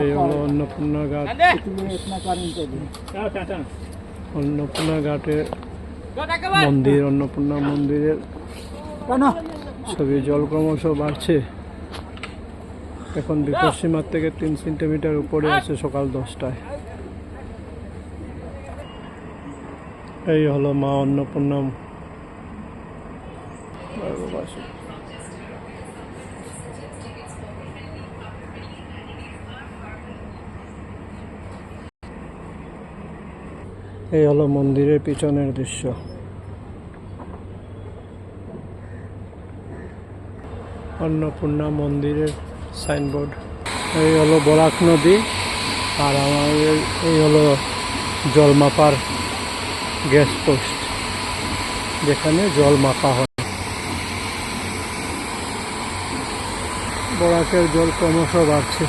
এই হলো অন্নপূর্ণা ঘাট। অন্নপূর্ণা ঘাটের মন্দির, অন্নপূর্ণা মন্দিরের ছবি। জল ক্রমশ বাড়ছে, এখন বিপদ সীমার থেকে 3 সেন্টিমিটার উপরে আছে সকাল 10টায়। এই হলো মা অন্নপূর্ণা। এই হলো মন্দিরের পিছনের দৃশ্য। অন্নপূর্ণা মন্দিরের সাইনবোর্ড। এই হলো বরাক নদী, আর আমাদের এই হলো জল মাপার গ্যাস পোস্ট, যেখানে জল মাপা হয়। বরাকের জল ক্রমশ বাড়ছে।